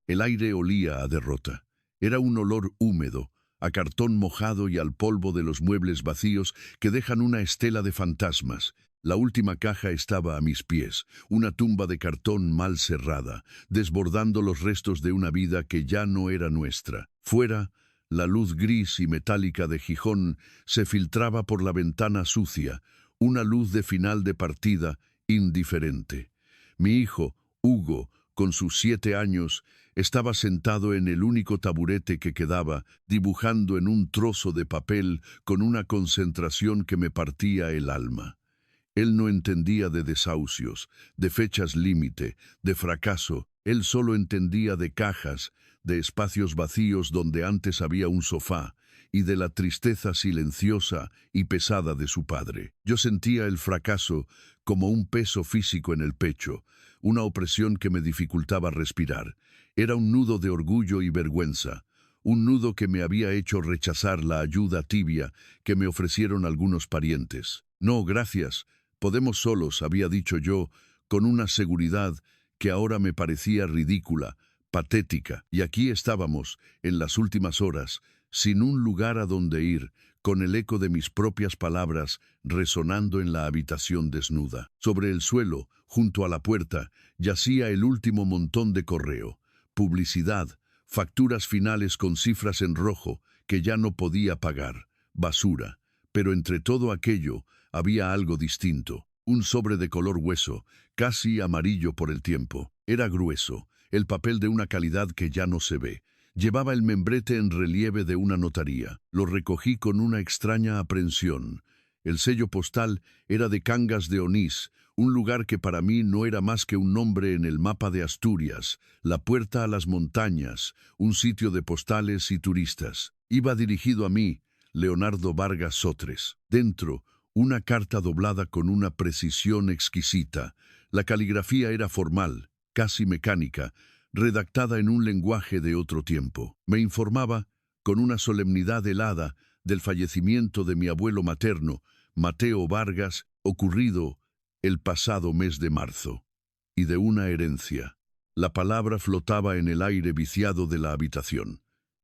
El aire olía a derrota. Era un olor húmedo, a cartón mojado y al polvo de los muebles vacíos que dejan una estela de fantasmas. La última caja estaba a mis pies, una tumba de cartón mal cerrada, desbordando los restos de una vida que ya no era nuestra. Fuera, la luz gris y metálica de Gijón se filtraba por la ventana sucia, una luz de final de partida indiferente. Mi hijo, Hugo, con sus 7 años, estaba sentado en el único taburete que quedaba, dibujando en un trozo de papel con una concentración que me partía el alma. Él no entendía de desahucios, de fechas límite, de fracaso. Él solo entendía de cajas, de espacios vacíos donde antes había un sofá, y de la tristeza silenciosa y pesada de su padre. Yo sentía el fracaso como un peso físico en el pecho, una opresión que me dificultaba respirar. Era un nudo de orgullo y vergüenza, un nudo que me había hecho rechazar la ayuda tibia que me ofrecieron algunos parientes. No, gracias, podemos solos, había dicho yo, con una seguridad que ahora me parecía ridícula, patética. Y aquí estábamos, en las últimas horas, sin un lugar a donde ir, con el eco de mis propias palabras resonando en la habitación desnuda. Sobre el suelo, junto a la puerta, yacía el último montón de correo, publicidad, facturas finales con cifras en rojo que ya no podía pagar, basura. Pero entre todo aquello había algo distinto, un sobre de color hueso, casi amarillo por el tiempo. Era grueso, el papel de una calidad que ya no se ve. Llevaba el membrete en relieve de una notaría. Lo recogí con una extraña aprensión. El sello postal era de Cangas de Onís, un lugar que para mí no era más que un nombre en el mapa de Asturias, la puerta a las montañas, un sitio de postales y turistas. Iba dirigido a mí, Leonardo Vargas Sotres. Dentro, una carta doblada con una precisión exquisita. La caligrafía era formal, casi mecánica, redactada en un lenguaje de otro tiempo. Me informaba, con una solemnidad helada, del fallecimiento de mi abuelo materno, Mateo Vargas, ocurrido el pasado mes de marzo, y de una herencia. La palabra flotaba en el aire viciado de la habitación.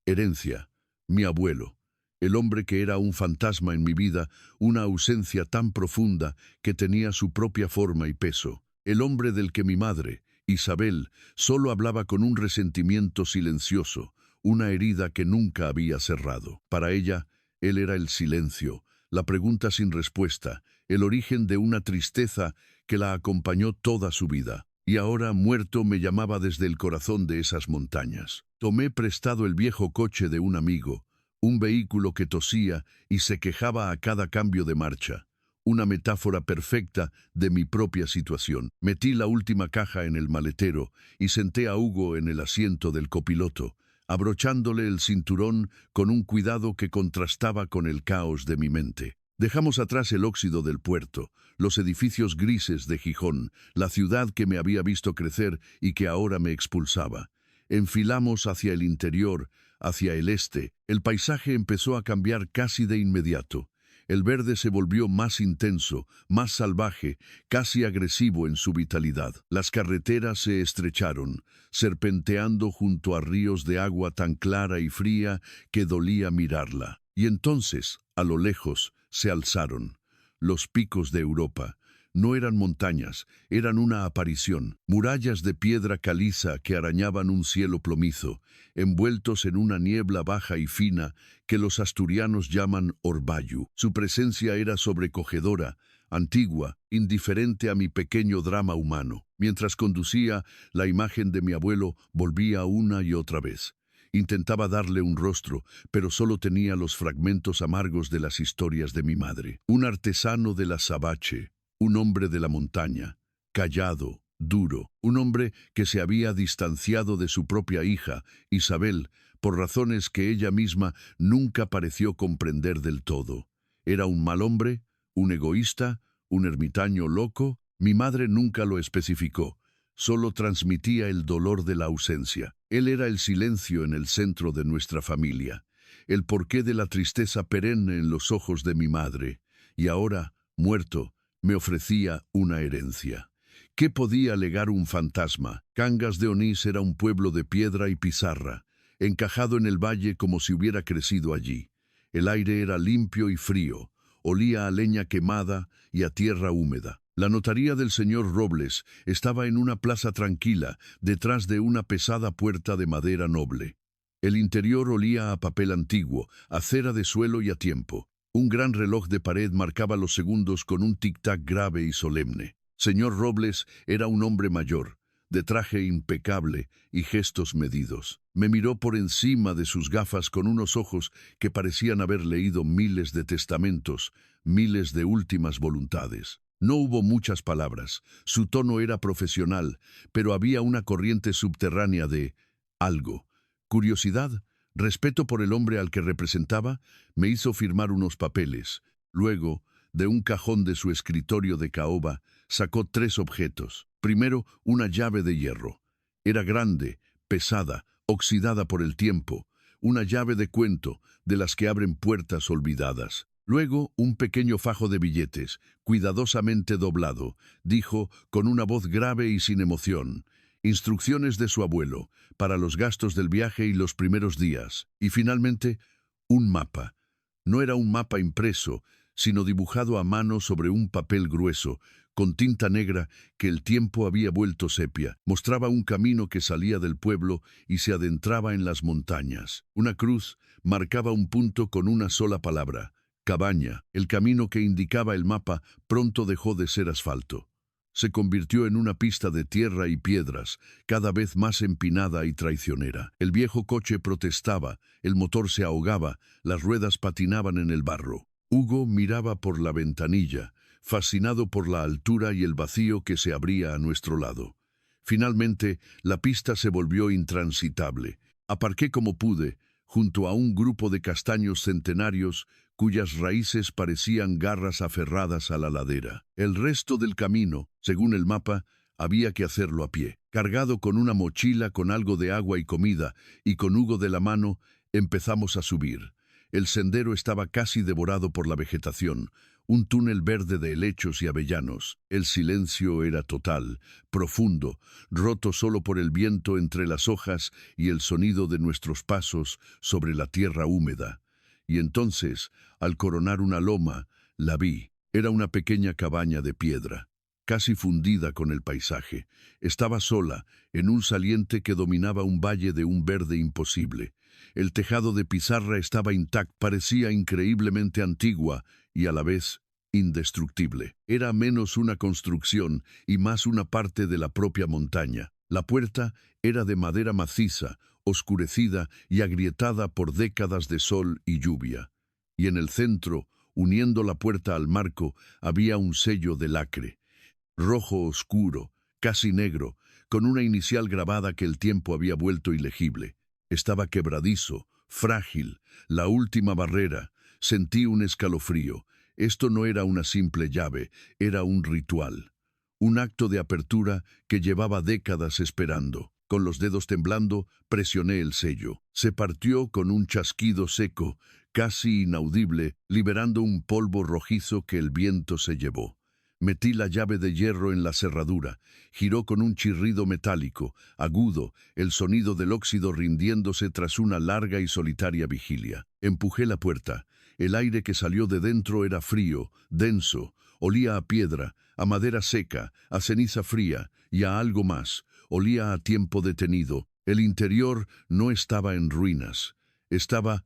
Herencia, mi abuelo, el hombre que era un fantasma en mi vida, una ausencia tan profunda que tenía su propia forma y peso. El hombre del que mi madre, Isabel, solo hablaba con un resentimiento silencioso, una herida que nunca había cerrado. Para ella, él era el silencio, la pregunta sin respuesta, el origen de una tristeza que la acompañó toda su vida. Y ahora, muerto, me llamaba desde el corazón de esas montañas. Tomé prestado el viejo coche de un amigo, un vehículo que tosía y se quejaba a cada cambio de marcha. Una metáfora perfecta de mi propia situación. Metí la última caja en el maletero y senté a Hugo en el asiento del copiloto, abrochándole el cinturón con un cuidado que contrastaba con el caos de mi mente. Dejamos atrás el óxido del puerto, los edificios grises de Gijón, la ciudad que me había visto crecer y que ahora me expulsaba. Enfilamos hacia el interior, hacia el este. El paisaje empezó a cambiar casi de inmediato. El verde se volvió más intenso, más salvaje, casi agresivo en su vitalidad. Las carreteras se estrecharon, serpenteando junto a ríos de agua tan clara y fría que dolía mirarla. Y entonces, a lo lejos, se alzaron los picos de Europa. No eran montañas, eran una aparición, murallas de piedra caliza que arañaban un cielo plomizo, envueltos en una niebla baja y fina que los asturianos llaman orvallo. Su presencia era sobrecogedora, antigua, indiferente a mi pequeño drama humano. Mientras conducía, la imagen de mi abuelo volvía una y otra vez. Intentaba darle un rostro, pero solo tenía los fragmentos amargos de las historias de mi madre. Un artesano de la Sabache, un hombre de la montaña, callado, duro, un hombre que se había distanciado de su propia hija, Isabel, por razones que ella misma nunca pareció comprender del todo. ¿Era un mal hombre? ¿Un egoísta? ¿Un ermitaño loco? Mi madre nunca lo especificó, solo transmitía el dolor de la ausencia. Él era el silencio en el centro de nuestra familia, el porqué de la tristeza perenne en los ojos de mi madre, y ahora, muerto, me ofrecía una herencia. ¿Qué podía alegar un fantasma? Cangas de Onís era un pueblo de piedra y pizarra, encajado en el valle como si hubiera crecido allí. El aire era limpio y frío, olía a leña quemada y a tierra húmeda. La notaría del señor Robles estaba en una plaza tranquila, detrás de una pesada puerta de madera noble. El interior olía a papel antiguo, a cera de suelo y a tiempo. Un gran reloj de pared marcaba los segundos con un tic-tac grave y solemne. Señor Robles era un hombre mayor, de traje impecable y gestos medidos. Me miró por encima de sus gafas con unos ojos que parecían haber leído miles de testamentos, miles de últimas voluntades. No hubo muchas palabras, su tono era profesional, pero había una corriente subterránea de algo. Curiosidad, respeto por el hombre al que representaba, me hizo firmar unos papeles. Luego, de un cajón de su escritorio de caoba, sacó 3 objetos. Primero, una llave de hierro. Era grande, pesada, oxidada por el tiempo, una llave de cuento, de las que abren puertas olvidadas. Luego, un pequeño fajo de billetes, cuidadosamente doblado, dijo con una voz grave y sin emoción: instrucciones de su abuelo, para los gastos del viaje y los primeros días. Y finalmente, un mapa. No era un mapa impreso, sino dibujado a mano sobre un papel grueso, con tinta negra que el tiempo había vuelto sepia. Mostraba un camino que salía del pueblo y se adentraba en las montañas. Una cruz marcaba un punto con una sola palabra: cabaña. El camino que indicaba el mapa pronto dejó de ser asfalto. Se convirtió en una pista de tierra y piedras, cada vez más empinada y traicionera. El viejo coche protestaba, el motor se ahogaba, las ruedas patinaban en el barro. Hugo miraba por la ventanilla, fascinado por la altura y el vacío que se abría a nuestro lado. Finalmente, la pista se volvió intransitable. Aparqué como pude, junto a un grupo de castaños centenarios cuyas raíces parecían garras aferradas a la ladera. El resto del camino, según el mapa, había que hacerlo a pie. Cargado con una mochila con algo de agua y comida, y con Hugo de la mano, empezamos a subir. El sendero estaba casi devorado por la vegetación, un túnel verde de helechos y avellanos. El silencio era total, profundo, roto solo por el viento entre las hojas y el sonido de nuestros pasos sobre la tierra húmeda. Y entonces, al coronar una loma, la vi. Era una pequeña cabaña de piedra, casi fundida con el paisaje. Estaba sola, en un saliente que dominaba un valle de un verde imposible. El tejado de pizarra estaba intacto, parecía increíblemente antigua y a la vez indestructible. Era menos una construcción y más una parte de la propia montaña. La puerta era de madera maciza, oscurecida y agrietada por décadas de sol y lluvia. Y en el centro, uniendo la puerta al marco, había un sello de lacre, rojo oscuro, casi negro, con una inicial grabada que el tiempo había vuelto ilegible. Estaba quebradizo, frágil, la última barrera. Sentí un escalofrío. Esto no era una simple llave, era un ritual. Un acto de apertura que llevaba décadas esperando. Con los dedos temblando, presioné el sello. Se partió con un chasquido seco, casi inaudible, liberando un polvo rojizo que el viento se llevó. Metí la llave de hierro en la cerradura. Giró con un chirrido metálico, agudo, el sonido del óxido rindiéndose tras una larga y solitaria vigilia. Empujé la puerta. El aire que salió de dentro era frío, denso, olía a piedra, a madera seca, a ceniza fría y a algo más. Olía a tiempo detenido. El interior no estaba en ruinas. Estaba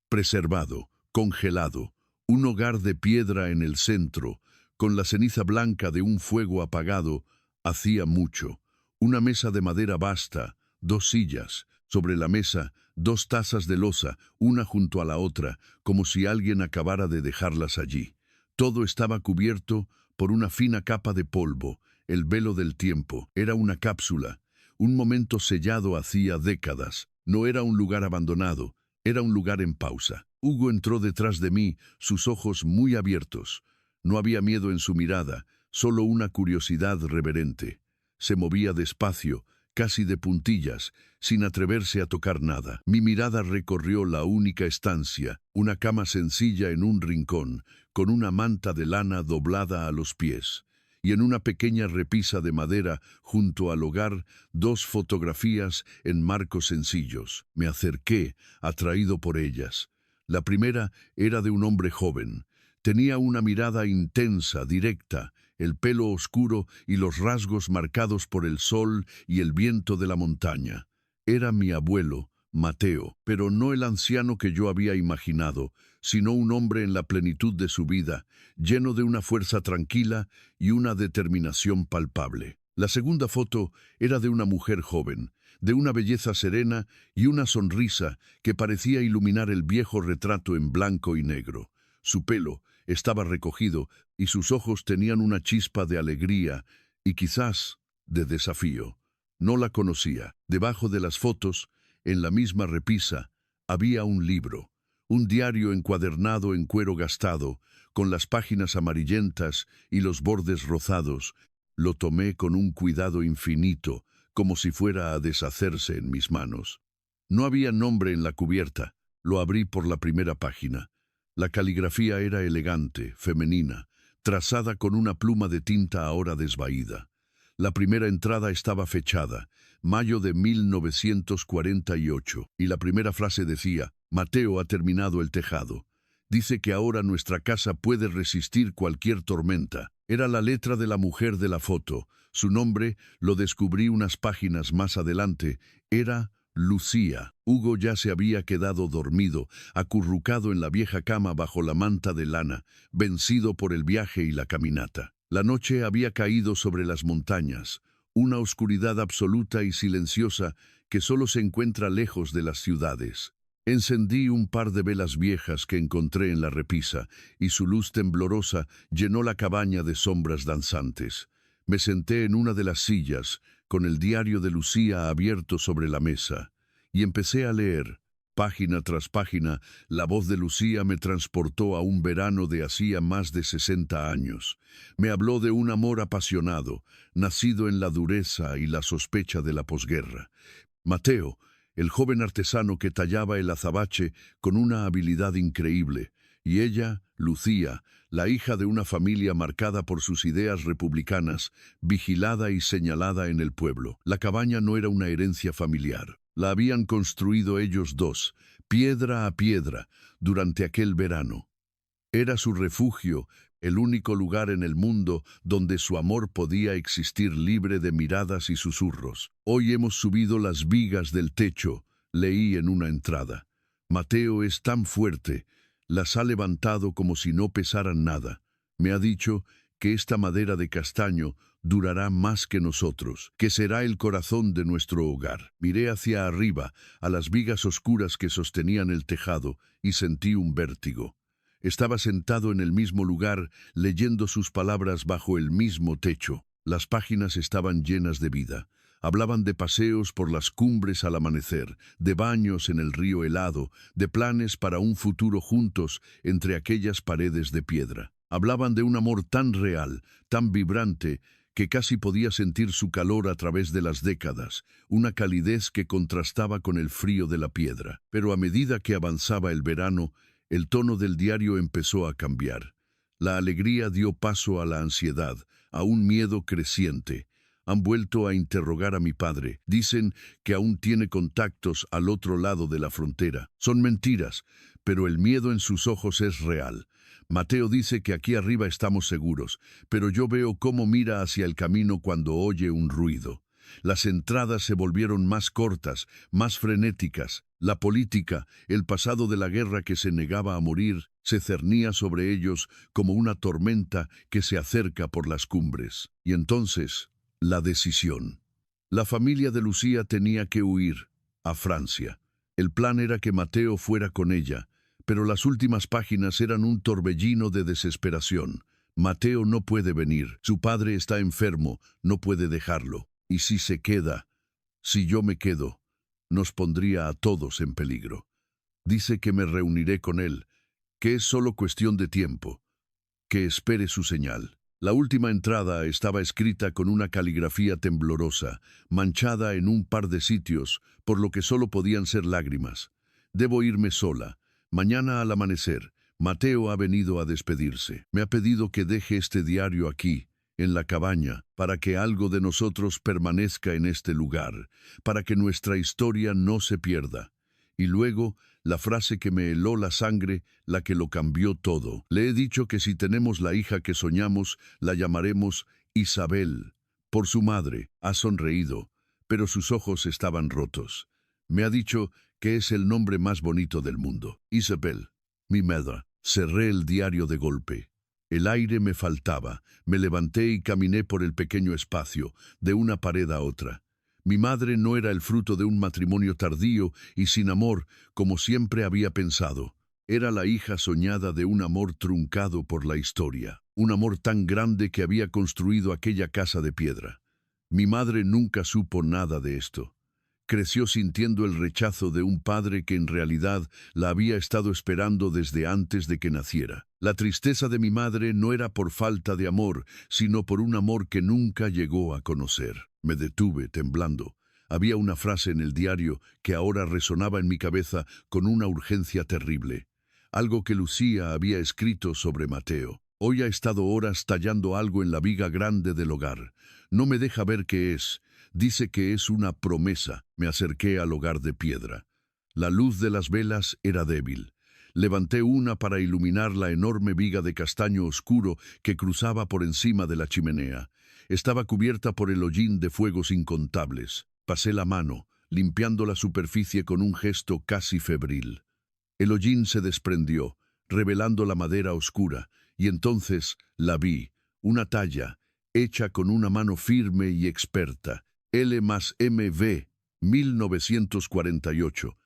preservado, congelado. Un hogar de piedra en el centro, con la ceniza blanca de un fuego apagado, hacía mucho. Una mesa de madera vasta, 2 sillas. Sobre la mesa, 2 tazas de loza, una junto a la otra, como si alguien acabara de dejarlas allí. Todo estaba cubierto por una fina capa de polvo, el velo del tiempo. Era una cápsula, un momento sellado hacía décadas. No era un lugar abandonado, era un lugar en pausa. Hugo entró detrás de mí, sus ojos muy abiertos. No había miedo en su mirada, solo una curiosidad reverente. Se movía despacio, casi de puntillas, sin atreverse a tocar nada. Mi mirada recorrió la única estancia, una cama sencilla en un rincón, con una manta de lana doblada a los pies. y en una pequeña repisa de madera junto al hogar 2 fotografías en marcos sencillos. Me acerqué, atraído por ellas. La primera era de un hombre joven. Tenía una mirada intensa, directa, el pelo oscuro y los rasgos marcados por el sol y el viento de la montaña. Era mi abuelo, Mateo, pero no el anciano que yo había imaginado, sino un hombre en la plenitud de su vida, lleno de una fuerza tranquila y una determinación palpable. La segunda foto era de una mujer joven, de una belleza serena y una sonrisa que parecía iluminar el viejo retrato en blanco y negro. Su pelo estaba recogido y sus ojos tenían una chispa de alegría y quizás de desafío. No la conocía. Debajo de las fotos, en la misma repisa, había un libro, un diario encuadernado en cuero gastado, con las páginas amarillentas y los bordes rozados. Lo tomé con un cuidado infinito, como si fuera a deshacerse en mis manos. No había nombre en la cubierta. Lo abrí por la primera página. La caligrafía era elegante, femenina, trazada con una pluma de tinta ahora desvaída. La primera entrada estaba fechada, mayo de 1948, y la primera frase decía: Mateo ha terminado el tejado. Dice que ahora nuestra casa puede resistir cualquier tormenta. Era la letra de la mujer de la foto. Su nombre, lo descubrí unas páginas más adelante, era Lucía. Hugo ya se había quedado dormido, acurrucado en la vieja cama bajo la manta de lana, vencido por el viaje y la caminata. La noche había caído sobre las montañas, una oscuridad absoluta y silenciosa que solo se encuentra lejos de las ciudades. Encendí un par de velas viejas que encontré en la repisa, y su luz temblorosa llenó la cabaña de sombras danzantes. Me senté en una de las sillas, con el diario de Lucía abierto sobre la mesa, y empecé a leer. Página tras página, la voz de Lucía me transportó a un verano de hacía más de 60 años. Me habló de un amor apasionado, nacido en la dureza y la sospecha de la posguerra. Mateo, el joven artesano que tallaba el azabache con una habilidad increíble, y ella, Lucía, la hija de una familia marcada por sus ideas republicanas, vigilada y señalada en el pueblo. La cabaña no era una herencia familiar. La habían construido ellos dos, piedra a piedra, durante aquel verano. Era su refugio, el único lugar en el mundo donde su amor podía existir libre de miradas y susurros. Hoy hemos subido las vigas del techo, leí en una entrada. Mateo es tan fuerte, las ha levantado como si no pesaran nada. Me ha dicho que esta madera de castaño durará más que nosotros, que será el corazón de nuestro hogar. Miré hacia arriba, a las vigas oscuras que sostenían el tejado, y sentí un vértigo. Estaba sentado en el mismo lugar, leyendo sus palabras bajo el mismo techo. Las páginas estaban llenas de vida. Hablaban de paseos por las cumbres al amanecer, de baños en el río helado, de planes para un futuro juntos entre aquellas paredes de piedra. Hablaban de un amor tan real, tan vibrante, que casi podía sentir su calor a través de las décadas, una calidez que contrastaba con el frío de la piedra. Pero a medida que avanzaba el verano, el tono del diario empezó a cambiar. La alegría dio paso a la ansiedad, a un miedo creciente. Han vuelto a interrogar a mi padre. Dicen que aún tiene contactos al otro lado de la frontera. Son mentiras, pero el miedo en sus ojos es real. Mateo dice que aquí arriba estamos seguros, pero yo veo cómo mira hacia el camino cuando oye un ruido. Las entradas se volvieron más cortas, más frenéticas. La política, el pasado de la guerra que se negaba a morir, se cernía sobre ellos como una tormenta que se acerca por las cumbres. Y entonces, la decisión. La familia de Lucía tenía que huir a Francia. El plan era que Mateo fuera con ella, pero las últimas páginas eran un torbellino de desesperación. Mateo no puede venir, su padre está enfermo, no puede dejarlo. Y si se queda, si yo me quedo, nos pondría a todos en peligro. Dice que me reuniré con él, que es solo cuestión de tiempo, que espere su señal. La última entrada estaba escrita con una caligrafía temblorosa, manchada en un par de sitios, por lo que solo podían ser lágrimas. Debo irme sola. Mañana al amanecer, Mateo ha venido a despedirse. Me ha pedido que deje este diario aquí, en la cabaña, para que algo de nosotros permanezca en este lugar, para que nuestra historia no se pierda. Y luego, la frase que me heló la sangre, la que lo cambió todo. Le he dicho que si tenemos la hija que soñamos, la llamaremos Isabel, por su madre. Ha sonreído, pero sus ojos estaban rotos. Me ha dicho que es el nombre más bonito del mundo. Isabel, mi madre. Cerré el diario de golpe. El aire me faltaba. Me levanté y caminé por el pequeño espacio, de una pared a otra. Mi madre no era el fruto de un matrimonio tardío y sin amor, como siempre había pensado. Era la hija soñada de un amor truncado por la historia, un amor tan grande que había construido aquella casa de piedra. Mi madre nunca supo nada de esto. Creció sintiendo el rechazo de un padre que en realidad la había estado esperando desde antes de que naciera. La tristeza de mi madre no era por falta de amor, sino por un amor que nunca llegó a conocer. Me detuve, temblando. Había una frase en el diario que ahora resonaba en mi cabeza con una urgencia terrible. Algo que Lucía había escrito sobre Mateo. Hoy ha estado horas tallando algo en la viga grande del hogar. No me deja ver qué es. Dice que es una promesa. Me acerqué al hogar de piedra. La luz de las velas era débil. Levanté una para iluminar la enorme viga de castaño oscuro que cruzaba por encima de la chimenea. Estaba cubierta por el hollín de fuegos incontables. Pasé la mano, limpiando la superficie con un gesto casi febril. El hollín se desprendió, revelando la madera oscura, y entonces la vi, una talla, hecha con una mano firme y experta. L+MV, 1948.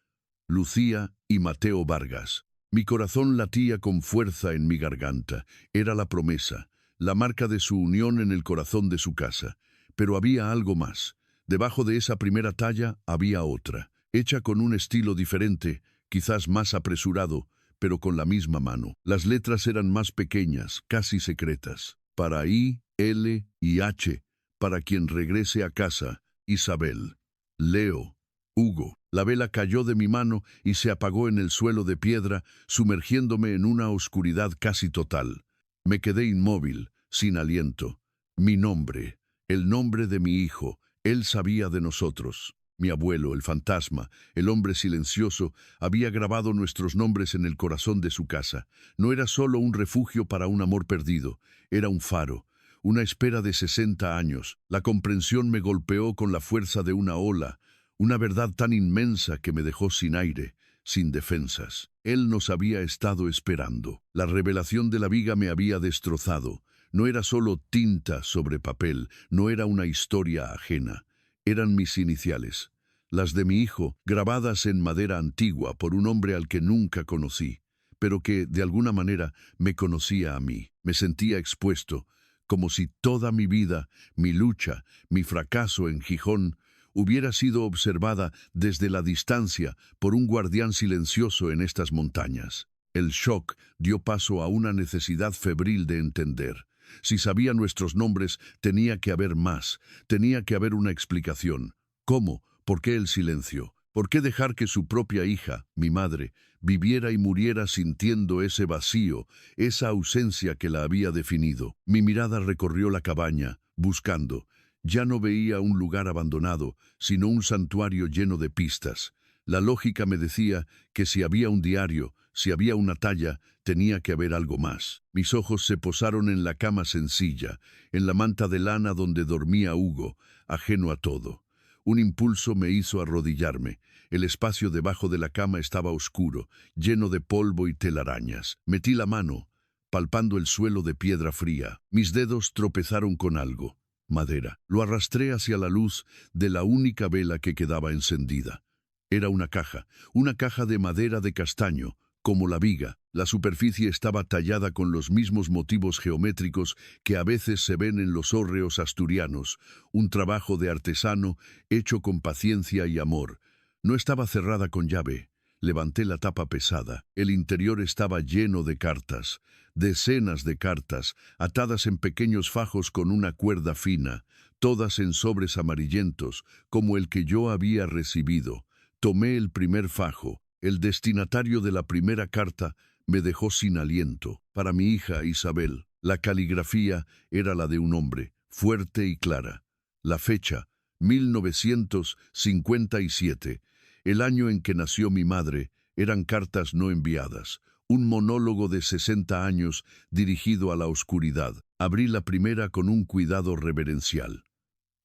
Lucía y Mateo Vargas. Mi corazón latía con fuerza en mi garganta. Era la promesa, la marca de su unión en el corazón de su casa. Pero había algo más. Debajo de esa primera talla había otra, hecha con un estilo diferente, quizás más apresurado, pero con la misma mano. Las letras eran más pequeñas, casi secretas. Para I, L y H. Para quien regrese a casa, Isabel. Leo. Hugo. La vela cayó de mi mano y se apagó en el suelo de piedra, sumergiéndome en una oscuridad casi total. Me quedé inmóvil, sin aliento. Mi nombre, el nombre de mi hijo, él sabía de nosotros. Mi abuelo, el fantasma, el hombre silencioso, había grabado nuestros nombres en el corazón de su casa. No era solo un refugio para un amor perdido, era un faro. Una espera de 60 años. La comprensión me golpeó con la fuerza de una ola, una verdad tan inmensa que me dejó sin aire, sin defensas. Él nos había estado esperando. La revelación de la viga me había destrozado. No era solo tinta sobre papel, no era una historia ajena. Eran mis iniciales, las de mi hijo, grabadas en madera antigua por un hombre al que nunca conocí, pero que, de alguna manera, me conocía a mí. Me sentía expuesto, como si toda mi vida, mi lucha, mi fracaso en Gijón, hubiera sido observada desde la distancia por un guardián silencioso en estas montañas. El shock dio paso a una necesidad febril de entender. Si sabía nuestros nombres, tenía que haber más, tenía que haber una explicación. ¿Cómo? ¿Por qué el silencio? ¿Por qué dejar que su propia hija, mi madre, viviera y muriera sintiendo ese vacío, esa ausencia que la había definido? Mi mirada recorrió la cabaña, buscando. Ya no veía un lugar abandonado, sino un santuario lleno de pistas. La lógica me decía que si había un diario, si había una talla, tenía que haber algo más. Mis ojos se posaron en la cama sencilla, en la manta de lana donde dormía Hugo, ajeno a todo. Un impulso me hizo arrodillarme. El espacio debajo de la cama estaba oscuro, lleno de polvo y telarañas. Metí la mano, palpando el suelo de piedra fría. Mis dedos tropezaron con algo. Madera. Lo arrastré hacia la luz de la única vela que quedaba encendida. Era una caja de madera de castaño, como la viga. La superficie estaba tallada con los mismos motivos geométricos que a veces se ven en los hórreos asturianos, un trabajo de artesano hecho con paciencia y amor. No estaba cerrada con llave. Levanté la tapa pesada. El interior estaba lleno de cartas, decenas de cartas, atadas en pequeños fajos con una cuerda fina, todas en sobres amarillentos, como el que yo había recibido. Tomé el primer fajo. El destinatario de la primera carta me dejó sin aliento. Para mi hija Isabel. La caligrafía era la de un hombre, fuerte y clara. La fecha, 1957, el año en que nació mi madre, eran cartas no enviadas, un monólogo de 60 años dirigido a la oscuridad. Abrí la primera con un cuidado reverencial.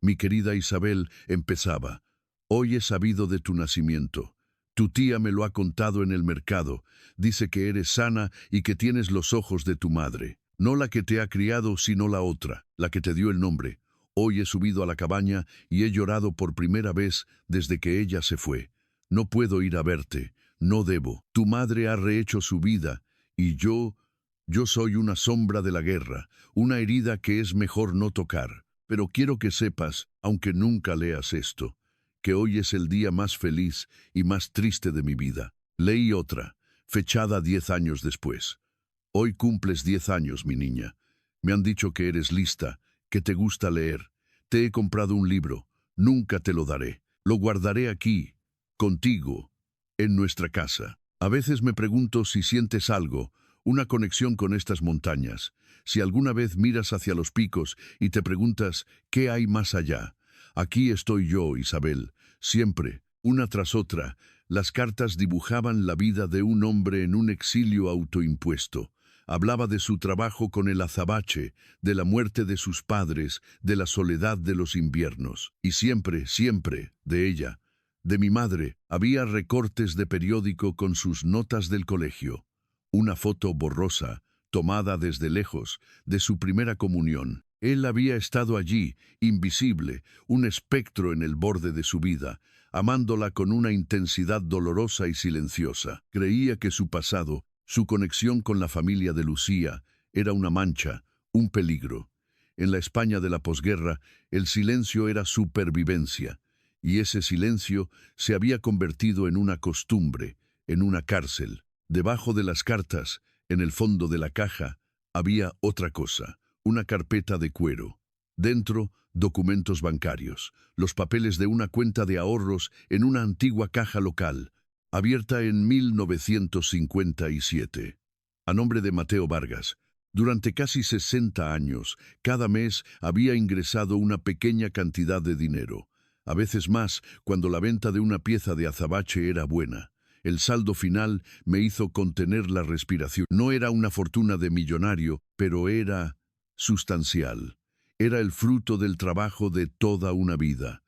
Mi querida Isabel, empezaba. Hoy he sabido de tu nacimiento. Tu tía me lo ha contado en el mercado. Dice que eres sana y que tienes los ojos de tu madre. No la que te ha criado, sino la otra, la que te dio el nombre. Hoy he subido a la cabaña y he llorado por primera vez desde que ella se fue. No puedo ir a verte, no debo. Tu madre ha rehecho su vida y yo soy una sombra de la guerra, una herida que es mejor no tocar. Pero quiero que sepas, aunque nunca leas esto, que hoy es el día más feliz y más triste de mi vida. Leí otra, fechada 10 años después. Hoy cumples 10 años, mi niña. Me han dicho que eres lista, que te gusta leer. Te he comprado un libro. Nunca te lo daré. Lo guardaré aquí, contigo, en nuestra casa. A veces me pregunto si sientes algo, una conexión con estas montañas. Si alguna vez miras hacia los picos y te preguntas ¿qué hay más allá? Aquí estoy yo, Isabel, siempre, una tras otra. Las cartas dibujaban la vida de un hombre en un exilio autoimpuesto. Hablaba de su trabajo con el azabache, de la muerte de sus padres, de la soledad de los inviernos. Y siempre, siempre, de ella, de mi madre, había recortes de periódico con sus notas del colegio. Una foto borrosa, tomada desde lejos, de su primera comunión. Él había estado allí, invisible, un espectro en el borde de su vida, amándola con una intensidad dolorosa y silenciosa. Creía que su pasado, su conexión con la familia de Lucía, era una mancha, un peligro. En la España de la posguerra, el silencio era supervivencia, y ese silencio se había convertido en una costumbre, en una cárcel. Debajo de las cartas, en el fondo de la caja, había otra cosa, una carpeta de cuero. Dentro, documentos bancarios, los papeles de una cuenta de ahorros en una antigua caja local, abierta en 1957. A nombre de Mateo Vargas. Durante casi 60 años, cada mes había ingresado una pequeña cantidad de dinero, a veces más cuando la venta de una pieza de azabache era buena. El saldo final me hizo contener la respiración. No era una fortuna de millonario, pero era sustancial. Era el fruto del trabajo de toda una vida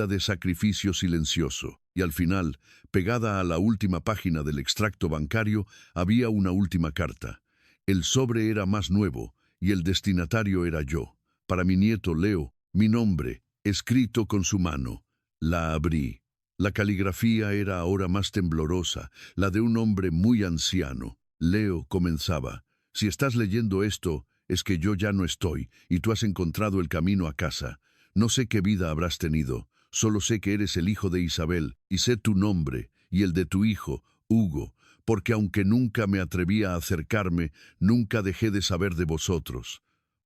de sacrificio silencioso. Y al final, pegada a la última página del extracto bancario, había una última carta. El sobre era más nuevo, y el destinatario era yo. Para mi nieto Leo, mi nombre, escrito con su mano. La abrí. La caligrafía era ahora más temblorosa, la de un hombre muy anciano. Leo comenzaba. Si estás leyendo esto, es que yo ya no estoy, y tú has encontrado el camino a casa. No sé qué vida habrás tenido, solo sé que eres el hijo de Isabel, y sé tu nombre, y el de tu hijo, Hugo, porque aunque nunca me atrevía a acercarme, nunca dejé de saber de vosotros.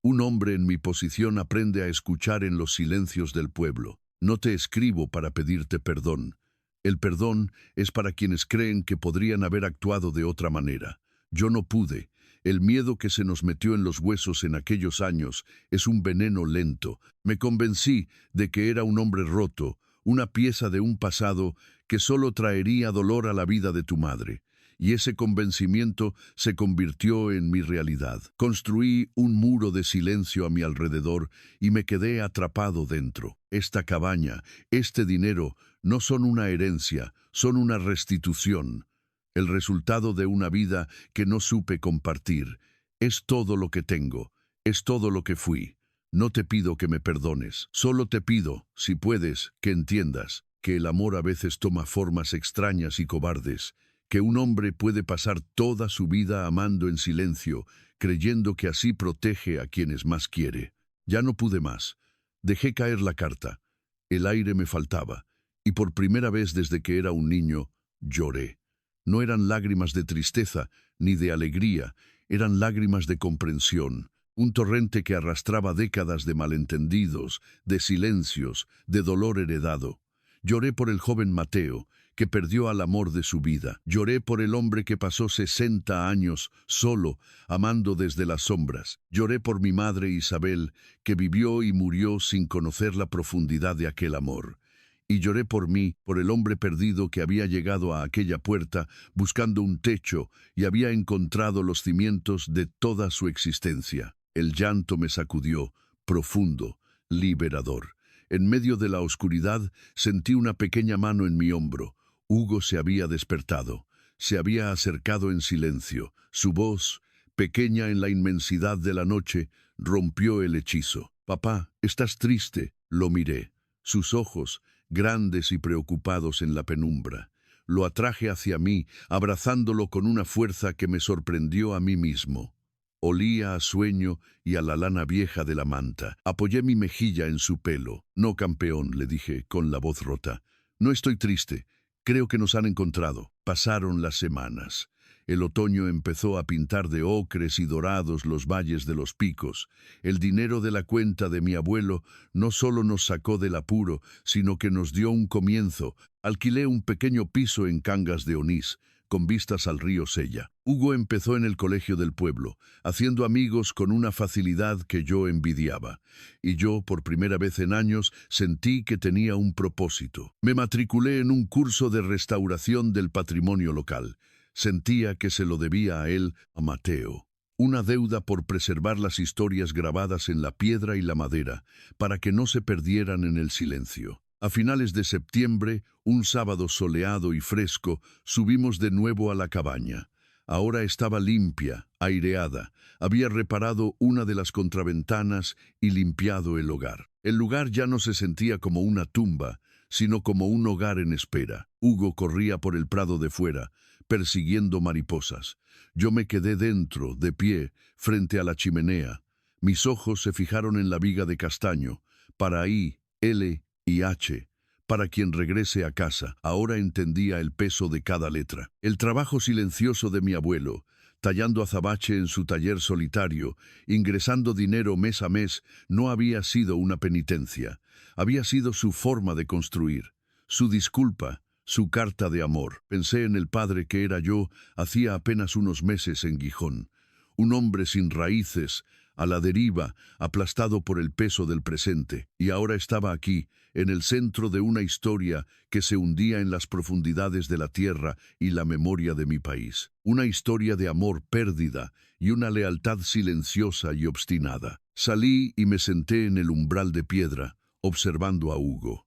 Un hombre en mi posición aprende a escuchar en los silencios del pueblo. No te escribo para pedirte perdón. El perdón es para quienes creen que podrían haber actuado de otra manera. Yo no pude. El miedo que se nos metió en los huesos en aquellos años es un veneno lento. Me convencí de que era un hombre roto, una pieza de un pasado que solo traería dolor a la vida de tu madre. Y ese convencimiento se convirtió en mi realidad. Construí un muro de silencio a mi alrededor y me quedé atrapado dentro. Esta cabaña, este dinero, no son una herencia, son una restitución. El resultado de una vida que no supe compartir. Es todo lo que tengo, es todo lo que fui. No te pido que me perdones, solo te pido, si puedes, que entiendas que el amor a veces toma formas extrañas y cobardes, que un hombre puede pasar toda su vida amando en silencio, creyendo que así protege a quienes más quiere. Ya no pude más. Dejé caer la carta. El aire me faltaba, y por primera vez desde que era un niño, lloré. No eran lágrimas de tristeza ni de alegría, eran lágrimas de comprensión, un torrente que arrastraba décadas de malentendidos, de silencios, de dolor heredado. Lloré por el joven Mateo, que perdió al amor de su vida. Lloré por el hombre que pasó 60 años solo, amando desde las sombras. Lloré por mi madre Isabel, que vivió y murió sin conocer la profundidad de aquel amor. Y lloré por mí, por el hombre perdido que había llegado a aquella puerta buscando un techo y había encontrado los cimientos de toda su existencia. El llanto me sacudió, profundo, liberador. En medio de la oscuridad sentí una pequeña mano en mi hombro. Hugo se había despertado. Se había acercado en silencio. Su voz, pequeña en la inmensidad de la noche, rompió el hechizo. «Papá, ¿estás triste?». Lo miré. Sus ojos, grandes y preocupados en la penumbra. Lo atraje hacia mí, abrazándolo con una fuerza que me sorprendió a mí mismo. Olía a sueño y a la lana vieja de la manta. Apoyé mi mejilla en su pelo. «No, campeón», le dije, con la voz rota. «No estoy triste. Creo que nos han encontrado». Pasaron las semanas. El otoño empezó a pintar de ocres y dorados los valles de los picos. El dinero de la cuenta de mi abuelo no solo nos sacó del apuro, sino que nos dio un comienzo. Alquilé un pequeño piso en Cangas de Onís, con vistas al río Sella. Hugo empezó en el colegio del pueblo, haciendo amigos con una facilidad que yo envidiaba. Y yo, por primera vez en años, sentí que tenía un propósito. Me matriculé en un curso de restauración del patrimonio local. Sentía que se lo debía a él, a Mateo. Una deuda por preservar las historias grabadas en la piedra y la madera, para que no se perdieran en el silencio. A finales de septiembre, un sábado soleado y fresco, subimos de nuevo a la cabaña. Ahora estaba limpia, aireada. Había reparado una de las contraventanas y limpiado el hogar. El lugar ya no se sentía como una tumba, sino como un hogar en espera. Hugo corría por el prado de fuera, persiguiendo mariposas. Yo me quedé dentro, de pie, frente a la chimenea. Mis ojos se fijaron en la viga de castaño, para I, L y H, para quien regrese a casa. Ahora entendía el peso de cada letra. El trabajo silencioso de mi abuelo, tallando azabache en su taller solitario, ingresando dinero mes a mes, no había sido una penitencia. Había sido su forma de construir, su disculpa, su carta de amor. Pensé en el padre que era yo hacía apenas unos meses en Gijón. Un hombre sin raíces, a la deriva, aplastado por el peso del presente. Y ahora estaba aquí, en el centro de una historia que se hundía en las profundidades de la tierra y la memoria de mi país. Una historia de amor pérdida y una lealtad silenciosa y obstinada. Salí y me senté en el umbral de piedra, observando a Hugo.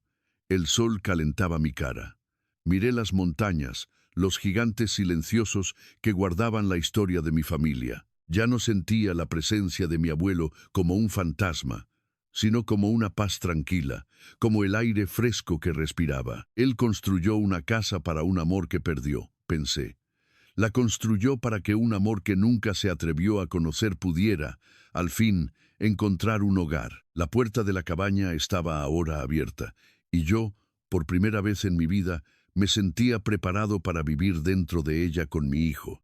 El sol calentaba mi cara. Miré las montañas, los gigantes silenciosos que guardaban la historia de mi familia. Ya no sentía la presencia de mi abuelo como un fantasma, sino como una paz tranquila, como el aire fresco que respiraba. Él construyó una casa para un amor que perdió, pensé. La construyó para que un amor que nunca se atrevió a conocer pudiera, al fin, encontrar un hogar. La puerta de la cabaña estaba ahora abierta, y yo, por primera vez en mi vida, me sentía preparado para vivir dentro de ella con mi hijo.